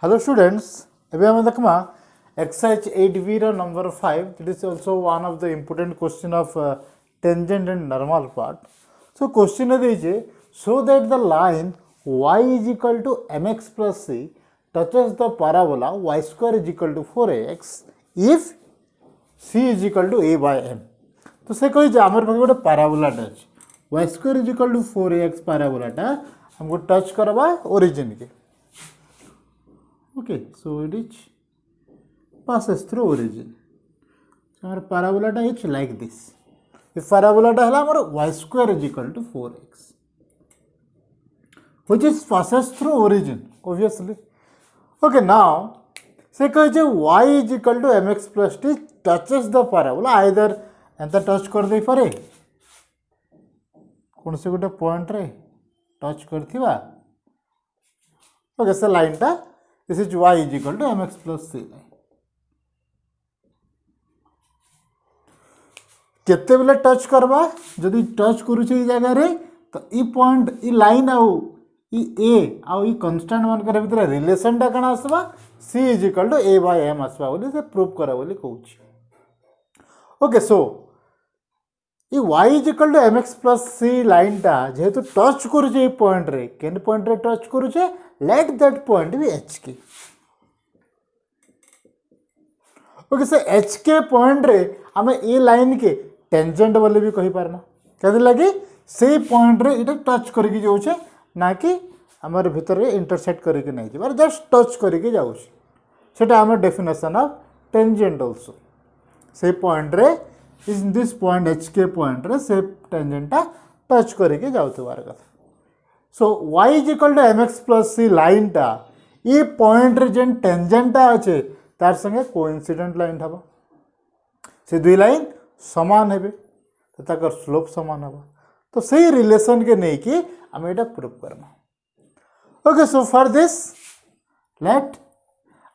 Hello students, ଏବେ ଆମେ ଦେଖମା exercise 8b ର number 5. It is also one of the important question of tangent and normal part. So question ଦେଇଛେ so that the line y is equal to mx plus c touches the parabola y square is equal to 4ax if c is equal to a by m. तो से कही आमर पाखे गोटे पाराबोलाटा अच्छे y square is equal to 4ax पाराबोलाटा हमको touch करवा origin के. Okay, so it is passes through origin. So our parabola is like this. If parabola is y square is equal to 4x, which is passes through origin, obviously. Okay, now say y is equal to mx plus t touches the parabola either एंता touch कर दे पारे कौन से गोटे point रे touch करथिबा. Okay से लाइन टा this is y is equal to mx plus c line. केते बेले टच करबा जदि टच करूचे ई जगह रे तो ई पॉइंट ई लाइन आउ ई a आउ ई कांस्टेंट मान कर भीतर रिलेशन टा कना आसबा c is equal to a by m आसबा बोली से प्रूव करा बोली कहूची. ओके सो ई y is equal to mx plus c line टा जेहेतु टच करूचे ई पॉइंट रे केन पॉइंट रे टच करूचे let that point be hk. Okay से hk पॉइंट रे आमे ए लाइन के टेंजेंट बोले भी कहि पारना कदि लगे से पॉइंट रे इटा टच करके जाउछे ना कि हमर भीतर रे इंटरसेक्ट करके नै जेबार जस्ट टच करके जाउछे सेटा हमर डेफिनेशन ऑफ टेंजेंट आल्सो. से पॉइंट रे in this point hk point रे से टेंजेंटा टच करके जाउतबार कथा. So y is equal to mx plus c line टा ये पॉइंट रे जेन टेंजेंट टा अच्छे तार संगे कोइंसिडेंट लाइन हबा से दुई लाइन समान हेबे तो ताकर स्लोप समान हबा तो सही रिलेशन के नहीं कि हम एटा प्रूव करना. Okay so for this let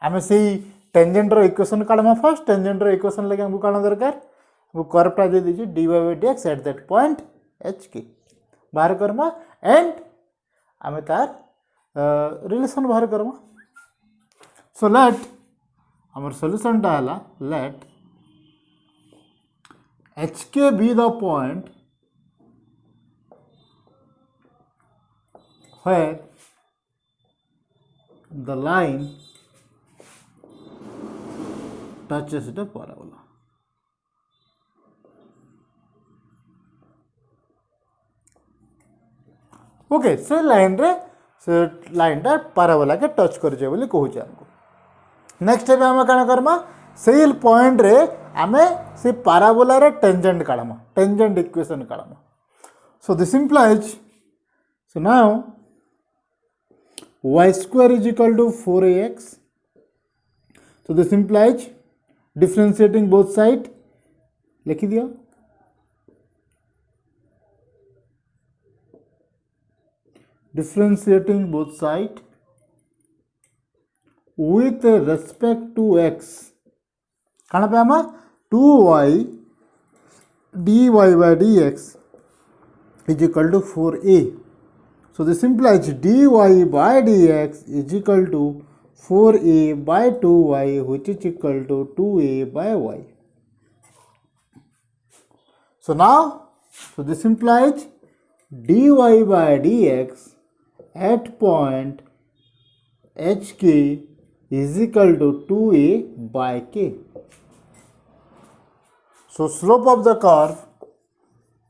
हमें सही टेंजेंट रो इक्वेशन काढमा. फर्स्ट टेंजेंट रो इक्वेशन लगे हमको काढना दरकार हमको कर्व टा दे दीजिए dy by dx at that point hk बाहर करमा एंड आमे तार रिलेशन बाहर करमा. सो लेट हमर सॉल्यूशन टा हला let hk be the point where the line touches the parabola. Okay से लाइन टा पाराबोला के टच कर जे बोली कहूचे हमको. नेक्स्ट टाइम आमे काना करमा सेल पॉइंट रे आमे से पाराबोला रे टेंजेंट काढमा टेंजेंट इक्वेशन काढमा. So this implies so now y square is equal to 4ax. so this implies differentiating both side लिखि दियो differentiating both side with respect to x काना पे आमा 2y dy by dx is equal to 4a. so this implies dy by dx is equal to 4a by 2y which is equal to 2a by y. so now this implies dy by dx at point hk is equal to 2a by k. So slope of the curve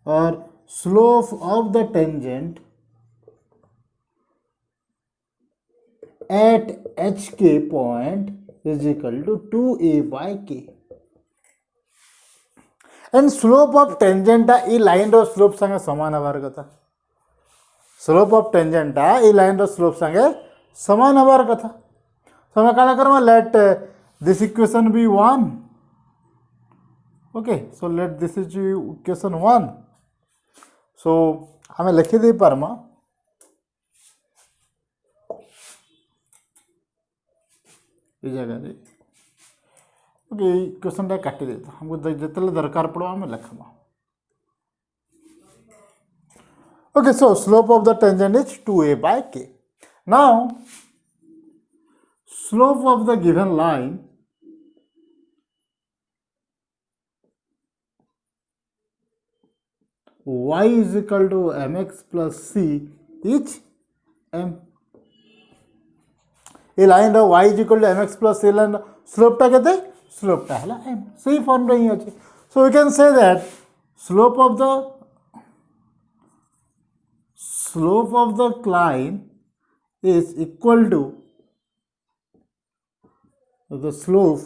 or slope of the tangent at hk point is equal to 2a by k. and slope of tangent ई line रो slope संगे समान हबार कथा. Slope of tangent ई line रो slope संगे समान हबार कथा. तो हम काना करमा let this equation be 1. Okay so let this is equation 1. So हमें लिखि दे परमा ई जगह रे. ओके इक्वेशन टा काटी दे हमको जतले दरकार पड़ो हमें लिखमा. Okay, so slope of the tangent is 2a by k. Now, slope of the given line y is equal to mx plus c is m. ये line y is equal to mx plus c line slope टा केते slope टा हला m सही form रे ही अछि. So we can say that slope of the line is equal to the slope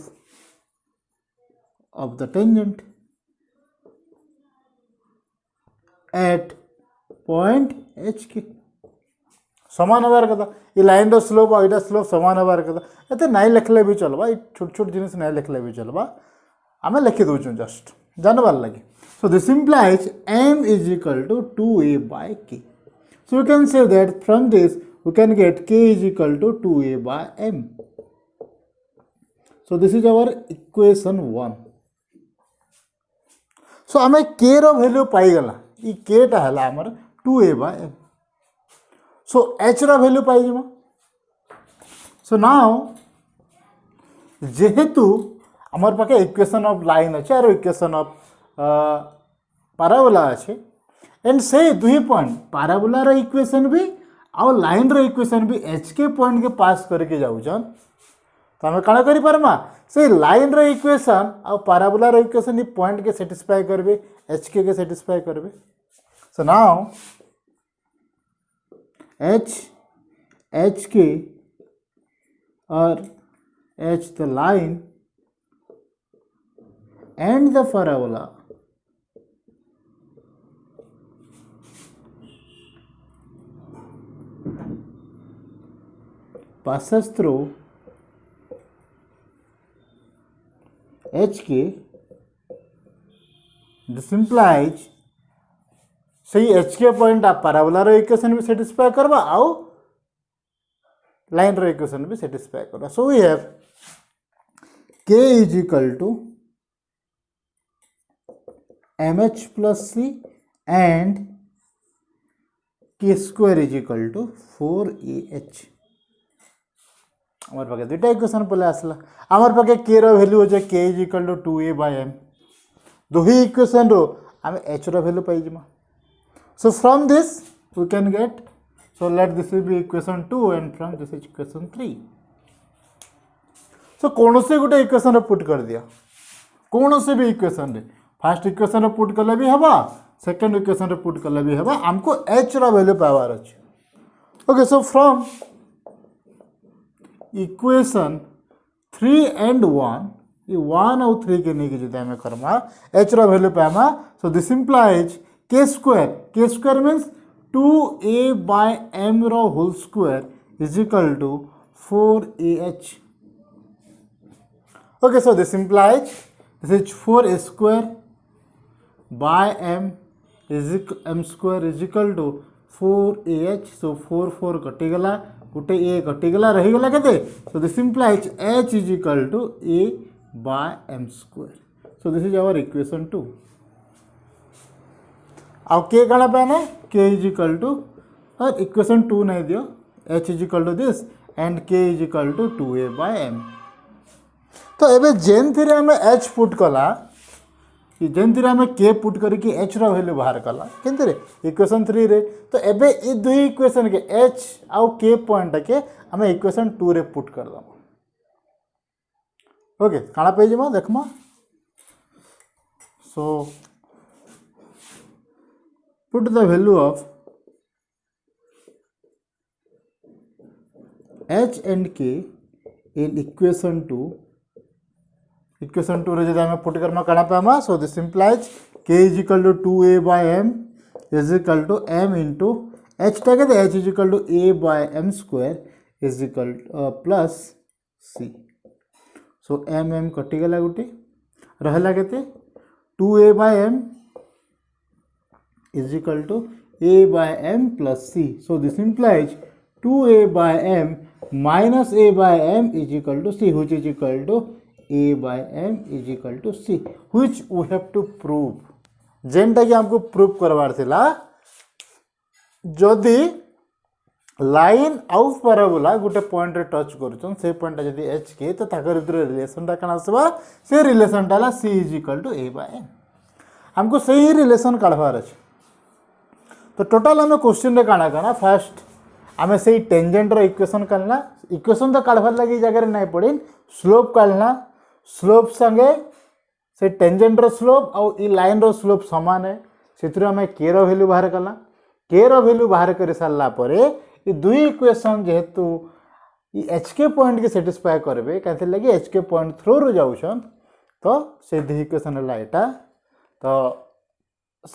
of the tangent at point h के समान हबार कथा. ये लाइन रो स्लोप और इटा स्लोप समान हबार कथा. एते नाइ लिखले भी चलबा. ये छोट छोट जिनिस नाइ लिखले भी चलबा. आमे लिखि दोछु जस्ट जानबार लगे. So this implies m is equal to 2a by k. So we can say that from this we can get k is equal to 2a by m. So this is our equation 1. So आमे k रो value पाई गला. ई k टा हला हमर 2a by m. So h रो value पाई जिमा. So now जेहेतु आमर पाके इक्वेशन ऑफ लाइन अच्छे और इक्वेशन ऑफ पाराबोला अच्छे एंड से दुई पॉइंट पाराबोला रो इक्वेशन भी आउ लाइन रो इक्वेशन भी एच के पॉइंट के पास करके जाउछन. तो हमें काना करि पारमा से लाइन रो इक्वेशन आउ पाराबोला रो इक्वेशन ई पॉइंट के सैटिस्फाई करबे एच के सैटिस्फाई करबे. सो नाउ एच के और H the line and the parabola passes through HK. This implies सही HK पॉइंट आप parabola रो इक्वेशन भी satisfy करबा आउ लाइन रो इक्वेशन भी satisfy करबा. So we have K is equal to mh plus c and k square is equal to 4ah. आमर पाके दुटा equation पले आसला. आमर पाके k रो वैल्यू होजे k is equal to 2a by m. दोही इक्वेशन रो आमे h रो वैल्यू पाई जिमा. So from this we can get, so let this will be equation 2 and from this is equation 3. So कौन से गोटे इक्वेशन रे पुट कर दिया. कौन से भी इक्वेशन रे फर्स्ट इक्वेशन रे पुट कले भी हबा सेकंड इक्वेशन रे पुट कले भी हबा. हमको h रो वैल्यू पावर अछि. Okay so from equation 3 and 1 ये 1 और 3 के नहीं जदि हमें करमा h रो वैल्यू पामा. So this implies k square means 2a by m रो whole square is equal to 4ah. Okay, so this implies this is 4a square by m square is equal to 4ah. So 4 कटिगला गोटे a कटिगला रही गला केते. So this implies h is equal to a by m square. So this is our equation 2. अब k काना पाना k is equal to और equation 2 नहीं दियो h is equal to this and k is equal to 2a by m. तो एबे जेन थी आम एच पुट कला जेन थी आम के पुट करके एच रो वैल्यू बाहर कला केनते इक्वेशन 3 रे. तो एबे ई दुई इक्वेशन के एच आउ के पॉइंट के आम इक्वेशन 2 रे पुट कर दम. ओके काना पे जमा देखमा. So put the value of H and K in equation 2. Equation 2 रे जदि हमें पुट करमा काना पामा. So this implies k is equal to 2a by m is equal to m into h टा के h is equal to a by m square is equal to plus c. So m कटि गला गुटे रहला केते 2a by m is equal to a by m plus c. So this implies 2a by m minus a by m is equal to c, which is equal to a by m is equal to c, which we have to prove. जेनटा कि हमको prove करवार थिला जदि line आउ parabola गोटे point रे touch करूछन से point जदी एच के तो ताकर भीतर रिलेशनटा कण आसबा से रिलेशनटा ला c is equal to a by n हमको सही रिलेशन काढबार अछि तो टोटल हमें क्वेश्चन रे काना काना फर्स्ट आमे सही टेंजेंट रो इक्वेशन काढला इक्वेशन तो काढबार लागि जगह रे नै पड़िन स्लोप काढला स्लोप संगे से टेंजेंट रो स्लोप और ई लाइन रो स्लोप समान है सेतिर हमें के रो वैल्यू बाहर कला के रो वैल्यू बाहर कर सारला परे ये दुई इक्वेशन जेहेतु एच के पॉइंट के सेटिस्फाई करबे कहते लगे एच के पॉइंट थ्रू रो जाउछन तो से दुई इक्वेशन हला एटा तो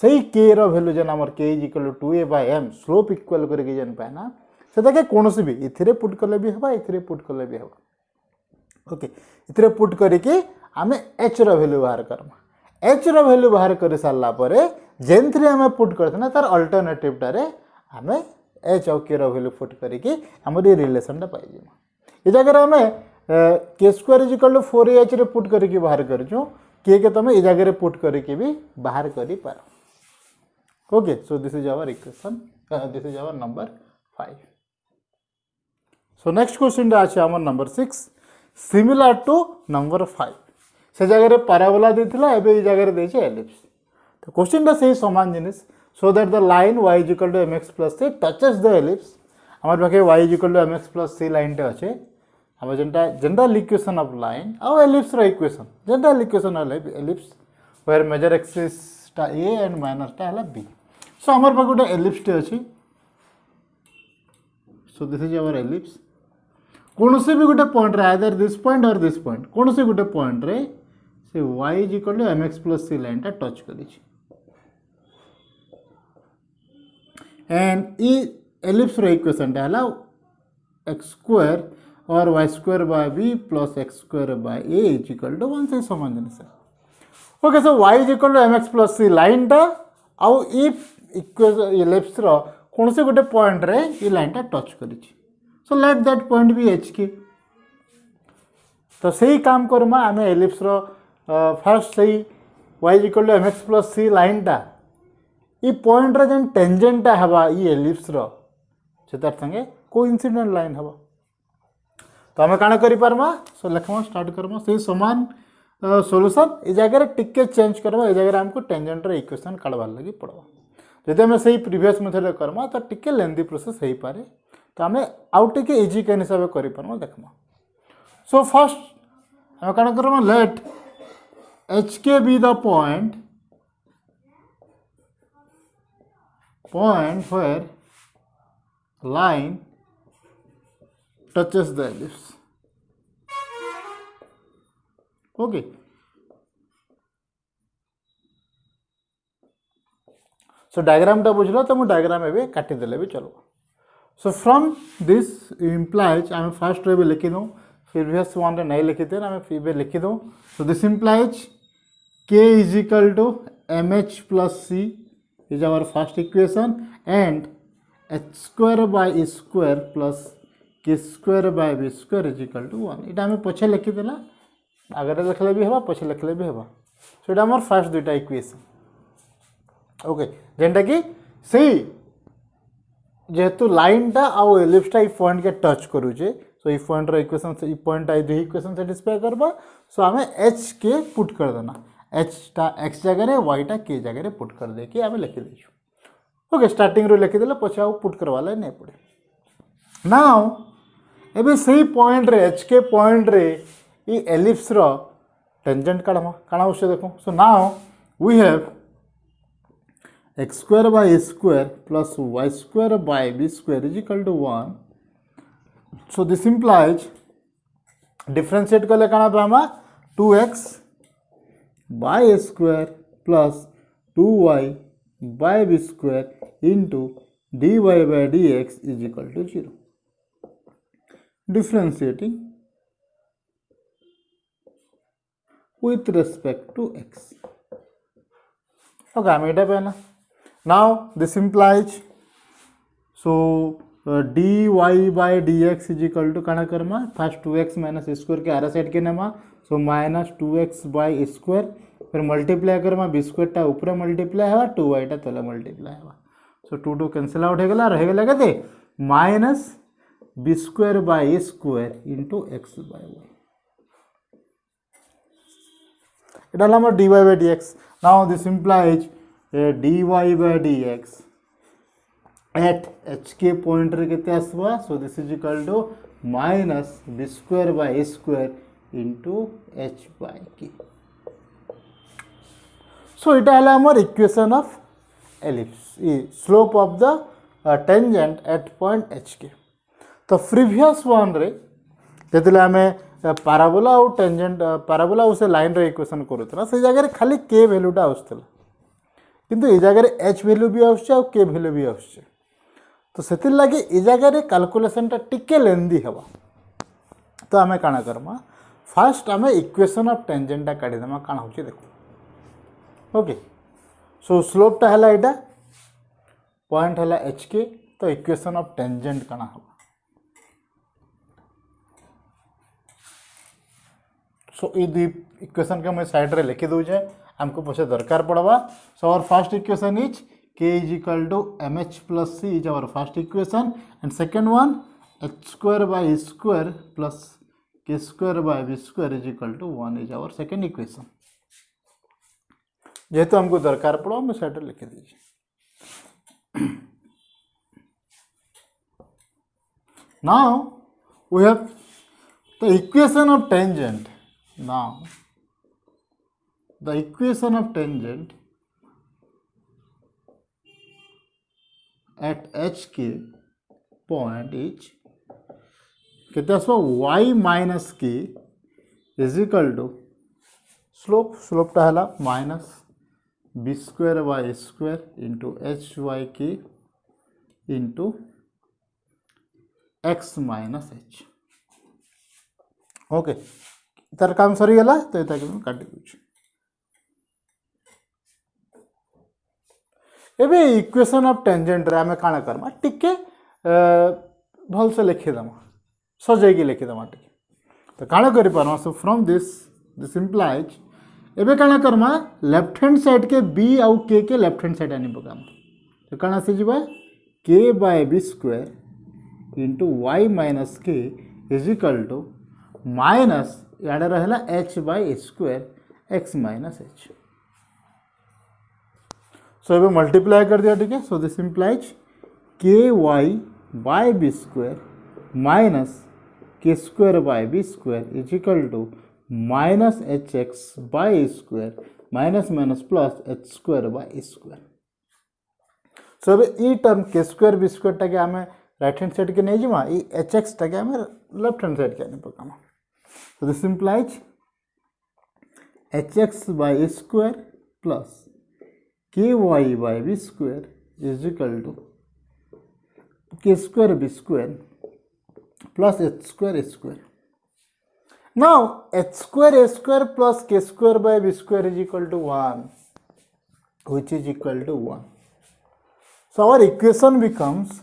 सही के रो वैल्यू जन हमर के is equal to 2a/m slope equal करके जन पाना सेटा के कोनोसी भी इथिरे पुट करले भी हबा इथिरे पुट करले भी हबा ओके इथिरे पुट करके हमें एच रो वैल्यू बाहर करमा एच रो वैल्यू बाहर कर सारला परे जेनथरे हमें पुट करथना तार अल्टरनेटिव टारे हमें एच और के रो वैल्यू पुट करके हमर ये रिलेशन टा पाई जेमा ए जगह हमें के square is equal to 4h रे पुट करके बाहर करजो के तमे ए जगह रे पुट करके भी बाहर करी पारो okay so this is our equation this is our number 5 so next question टा अछि हमर नंबर 6 सिमिलर टू नंबर 5 से जगह रे पैराबोला देथिला एबे ए जगह रे देछे एलिप्स तो क्वेश्चन टा सही समान जिनिस so that the line y is equal to mx plus c touches the ellipse हमारे पाखे y is equal to mx plus c line टे अच्छे हमारे जनता जनरल इक्वेशन ऑफ लाइन और एलिप्स रो equation general equation of ellipse where major axis टा a and minus टा हला b सो हमारे पाखे गोटे एलिप्स टे अच्छे so this is our ellipse कौन से भी गोटे पॉइंट रे आइदर दिस पॉइंट और दिस पॉइंट कौन से गोटे पॉइंट रे से y is equal to mx plus c line टा टच करी एंड ई एलिप्स रो इक्वेशन टा हला x स्क्वायर और y square by b plus x square by a is equal to 1 से समान जिनिस okay so y is equal to mx plus c line टा आउ ई इक्वेशन एलिप्स रो कोन से गोटे पॉइंट रे ई लाइन टा टच करी so let that point be h के तो सही काम करमा हमें एलिप्स रो फर्स्ट सही y is equal to mx plus c line टा ई पॉइंट रे जन टेंजेंट हवा ई एलिप्स रो से तार संगे कोइंसिडेंट लाइन हवा तो हमें काना करि पारमा सो लेखमा स्टार्ट करमा से समान सॉल्यूशन ए जगह रे टिके चेंज करबा ए जगह रे हमको टेंजेंट रे इक्वेशन काढबार लागि पड़बा जदि हमें सही प्रीवियस मेथड करमा तो टिके लेंथी प्रोसेस हेई पारे तो हमें आउट टिके इजी केन हिसाब करि पारमा देखमा सो फर्स्ट हमें काना करमा लेट एच के B the point where line touches the ellipse okay so diagram टा बुझलो तो मु डायग्राम एबे काटी देले भी चलो so from this implies I am first रे भी लिखि दो previous one रे नहीं लिखि थे ना मैं फिर भी लिखि दो so this implies k is equal to mh plus c is our first equation and h square by e square plus k square by b square is equal to 1 इटा हमें पछे लिखि देला आगे लिखले भी हेबा पछे लिखले भी हेबा सो इटा हमर फर्स्ट दुटा इक्वेशन ओके जेंटा कि सही जेहेतु लाइन टा आ एलिप्स टा ई पॉइंट के टच करू जे सो ई पॉइंट रो इक्वेशन से ई पॉइंट आई दो इक्वेशन सेटिस्फाई करबा सो हमें h के पुट कर देना एच टा एक्स जगह रे वाई टा के जगह रे पुट कर दे कि आमे लिखि देछु ओके स्टार्टिंग रो लिखि देले पछा पुट करवाले नै पड़े नाउ एबे सही पॉइंट रे एच के पॉइंट रे ई एलिप्स रो टेंजेंट काढमा काना उसे देखो so now we have x square by a square plus y square by b square is equal to 1 so this implies differentiate करले काना पामा 2x by a square plus 2y by b square into dy by dx is equal to 0. Differentiating with respect to x. Okay, I made up now. Now this implies so dy by dx is equal to kana karma first 2x minus a square के आरा side के नेमा so minus 2x by a square फिर multiply Karma b square टा ऊपर multiply है 2y टा तले multiply है सो 2 2 कैंसिल आउट हो गला रह गेला केते minus b square by a square into x by y এটা হলো আমার dy by dx now this implies dy by dx at hk point रे केते आसबा so this is equal to minus b square by a square into h by k so এটা হলো আমার equation of ellipse slope of the tangent at point hk तो previous one रे जेतले आमे parabola और tangent parabola उसे line रे equation करूतना से जगह खाली के वैल्यूटा आसला किंतु ए जगह एच वैल्यू भी आउछ और के वैल्यू भी आउछ तो सेतिर लागि ए जगह कैलकुलेशन टा टिके लेंदी हवा तो आमे काना करमा फर्स्ट आमे इक्वेशन ऑफ टेंजेंट टा काढी दमा काना होची देखो ओके सो स्लोप टा हला एटा पॉइंट हला एच के तो इक्वेशन ऑफ टेंजेंट काना हवा सो ये दुई इक्वेशन के मैं साइड रे लिखि दूचे हमको पछे दरकार पड़वा so our first equation is k is equal to mh plus c is our first equation and second one h square by e square plus k square by b square is equal to 1 is our second equation जेहेतु हमको दरकार पड़वा मैं side रे लिखि दीजिए now we have the equation of tangent now the equation of tangent at hk point is कितना y minus k is equal to slope टा हला minus b square by a square into h y k into x minus h okay तार काम सरी गला तो एता के काटी दूची एबे इक्वेशन ऑफ टेंजेंट रे हमें काना करमा टिके भल से लिखि दमा सजाई के लिखि दमा टिके तो काना करि पारमा सो फ्रॉम दिस इंप्लाइज एबे काना करमा लेफ्ट हैंड साइड के b आउ k के लेफ्ट हैंड साइड आनी पकाम तो काना से जीवा k by b square into y minus k is equal to minus याडे रहला h by a square x minus h सो एबे मल्टीप्लाई कर दिया ठीक है सो this implies ky by b square minus k square by b square is equal to minus hx by a square minus minus plus h square by a square सो एबे ई term k square b square टाके हमें right hand side के नहीं जिमा ई hx टाके हमें left hand side के नहीं पकामा so this implies hx by a square plus ky by b square is equal to k square b square plus h square a square. Now h square a square plus k square by b square is equal to 1 which is equal to 1. So our equation becomes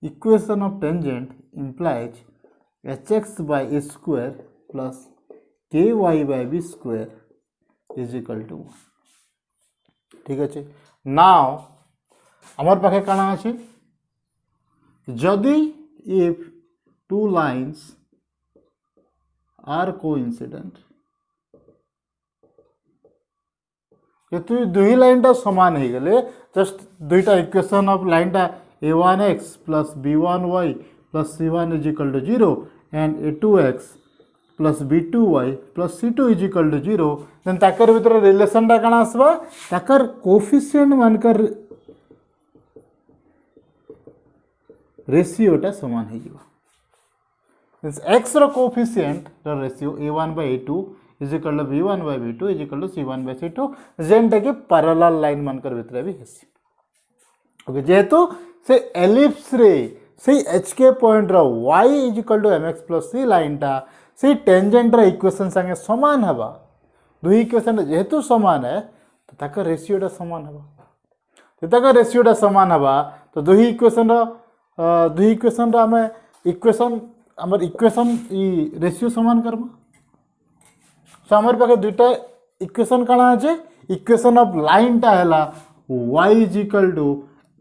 equation of tangent implies hx by a square plus ky by b square is equal to 1 ठीक है now हमारे पाखे काना अच्छे जदि if two lines are coincident ये दुई line टा समान हो गले जस्ट दुईटा इक्वेशन ऑफ लाइन टा a1x plus b1y plus c1 is equal to 0 and a2x plus b2y plus c2 is equal to 0 then ताकर भीतर रिलेशन टा काना आसबा ताकर कोफिशिएंट मानकर रेशियो टा समान हो जिवो मींस x रो कोफिशिएंट रो ratio a1 by a2 is equal to b1 by b2 is equal to c1 by c2 जेंटा के पैरेलल लाइन मानकर भीतर भी हेसी ओके जेहेतु से एलिप्स रे से hk पॉइंट रो y is equal to mx plus c line टा से टेंजेंट रो इक्वेशन संगे समान हबा दुई इक्वेशन जेहेतु समान है तो ताका रेशियो टा समान हबा तो ताका रेशियो टा समान हबा तो दुई इक्वेशन रो हमें इक्वेशन हमर इक्वेशन ई रेशियो समान करबा सो हमर पाखे दुईटा इक्वेशन काना আছে इक्वेशन ऑफ लाइन टा हैला y is equal to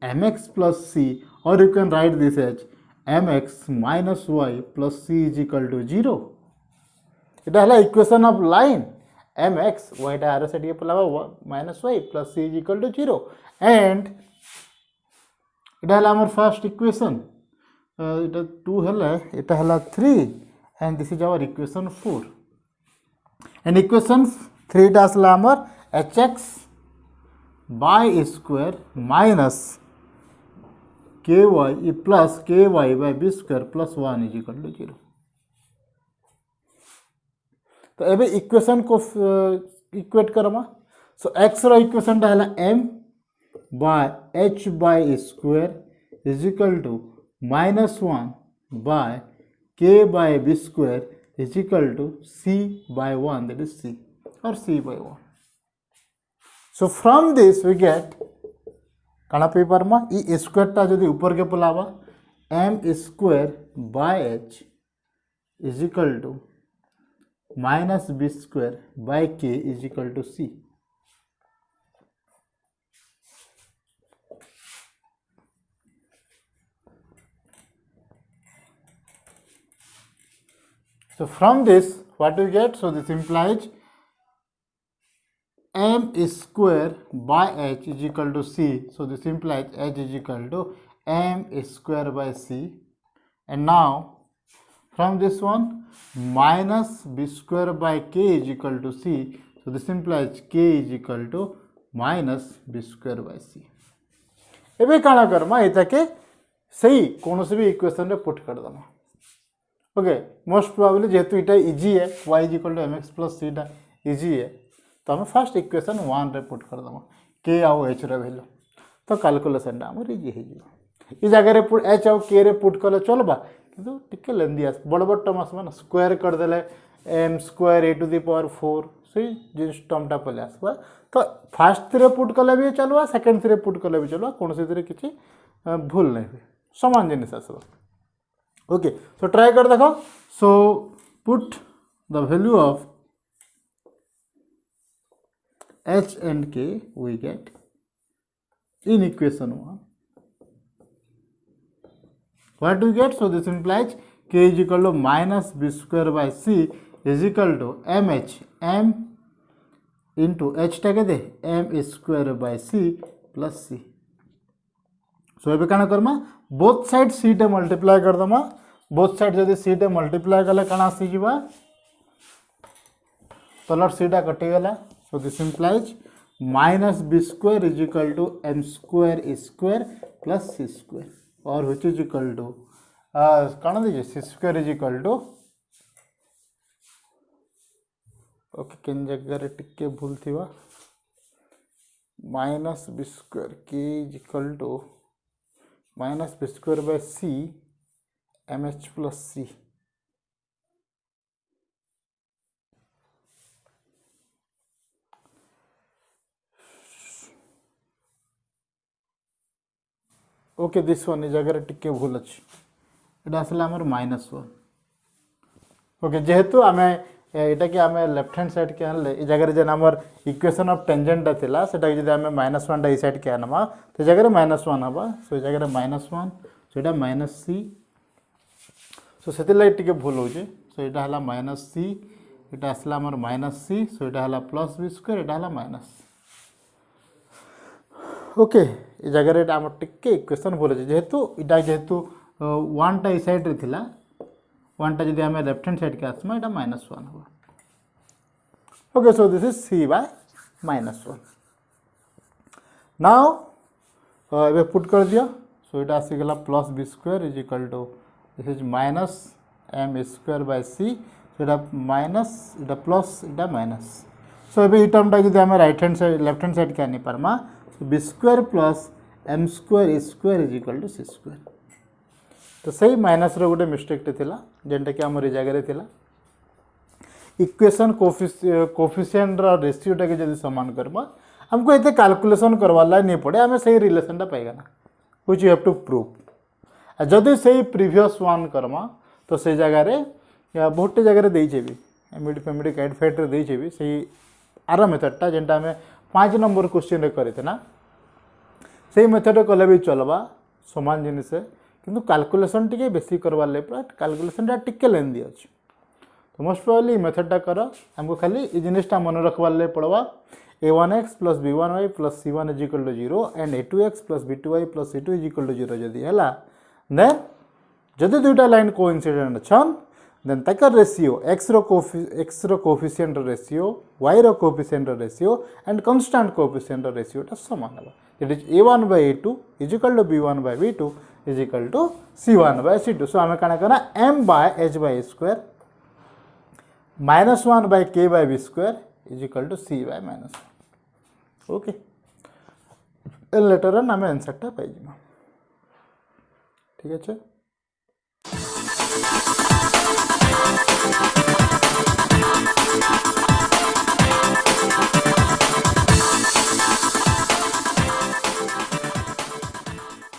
mx plus c or you can write this as mx minus y plus c is equal to 0. এটা হলো equation of line mx y টা আর side পলাবা minus y plus c is equal to 0 and এটা হলো আমার first equation এটা 2 হলে এটা হলো 3 and this is our equation 4 and equation 3 টা আসলে আমার hx by square minus ky plus ky by b square plus 1 is equal to 0. तो एबे इक्वेशन को इक्वेट करमा सो x रो इक्वेशन टा हला m by h by square is equal to minus 1 by k by b square is equal to c by 1, that is c or c by 1. So from this we get काना paper मा E square टा जदि ऊपर के Pallava m square by h is equal to minus b square by k is equal to c. So from this what we get? So this implies m square by h is equal to c. So this implies h is equal to m square by c. And now from this one minus b square by k is equal to c. So this implies k is equal to minus b square by c. एबे काना करमा एता के सही कोनो से भी equation रे put कर दमा. ओके मोस्ट प्रोबेबली जेहेतु इटा इजी है y is equal to mx plus c टा इजी है तो हम फर्स्ट इक्वेशन 1 रे पुट कर दमा k आउ h रे वैल्यू तो कैलकुलेशन टा हमर इजी हे जिवो. ई जगह रे h आउ k रे पुट करले चलबा किंतु टिके लेंदी आस बड़ बड़ टर्म आसबा ना स्क्वायर कर देले m square a to the power 4 सही जिस टर्म टा पले आसबा तो फर्स्ट रे पुट करले भी चलबा सेकंड रे पुट करले भी चलबा कोन से रे किछि भूल नहीं हुए समान जिनिस आसबा. ओके सो ट्राई कर देखो. सो put the value of h and k we get in equation 1. What do we get? So this implies k is equal to minus b square by c is equal to mh m into h टा के दे m square by c plus c. सो एबे काना Karma both side c टे multiply कर दमा. Both side जदि c टे multiply कले काना आसी जिबा तलर c टा कटि गला. So this implies minus b square is equal to m square square plus c square or which is equal to काना दीजिए c square is equal to okay किन जगह रे टिके भूल थिबा minus b square k is equal to minus b square by c mh plus c. Okay this one जगह टिके भूल अच्छी এটা আসলে আমার -1. ओके जेहेतु आमे एटा कि आमे लेफ्ट हैंड साइड के आनले ए जगह रे जन हमर इक्वेशन ऑफ टेंजेंट थिला सेटा जदि आमे -1 टा ई साइड के आनमा तो जगह रे -1 हबा. सो जगह रे -1 सो एटा -c. सो सेति लाइट टिके भूल हो जे. सो एटा हला -c एटा असला हमर -c. सो एटा हला प्लस b स्क्वायर एटा हला माइनस. ओके ए जगह रे हम टिके इक्वेशन भूल जे जेहेतु इटा जेहेतु 1 टा ई साइड रे थिला 1 टा जदि हमें लेफ्ट हैंड साइड के आसमा एटा -1 हबा. Okay so this is c by -1. Now एबे पुट कर दिया. सो एटा आसी गला plus b square is equal to this is minus m square by c. So एटा माइनस एटा प्लस एटा माइनस. सो एबे ई टर्म टा जदि हमें right hand side left hand side के आनी परमा so b square plus m square square is equal to c square. तो सही माइनस रो गोटे मिस्टेक टे थिला जेंटा कि हमर जगह रे थिला इक्वेशन कोफिशिएंट रो रेशियो टा के जदी समान करबा हमको एते कैलकुलेशन करवा ला नहीं पड़े हमें सही रिलेशन टा पाएगा ना which you have to prove. जदी सही प्रीवियस वन करमा तो से जगह रे या बहुत जगह रे देई जेबी एमिड फेमिड कैट फेट रे देई जेबी सही आर मेथड टा जेंटा हमें 5 नंबर क्वेश्चन रे करे थे ना सही मेथड कले भी चलबा समान जिनिस है किंतु कैलकुलेशन टिके बेसी करवार ले कैलकुलेशन टिके लेंदी अच्छे तो मोस्ट प्रोबेबली मेथडटा कर हमको खाली ये जिनिसटा मन रखवार ले पड़वा a1x plus b1y plus c1 is equal to 0 and a2x plus b2y plus c2 is equal to 0 जदि हैला देन जदि दुईटा लाइन कोइंसिडेंट छन देन तकर रेशियो x रो कोफिशिएंट रेशियो y रो coefficient ratio and constant coefficient ratio टा समान है that is a1 by a2 is equal to b1 by b2 is equal to c1 by c2 so हमें काना करना m by h by a square -1 by k by b square is equal to c by -1 okay later on हमें answer टा पाई जिमा ठीक है।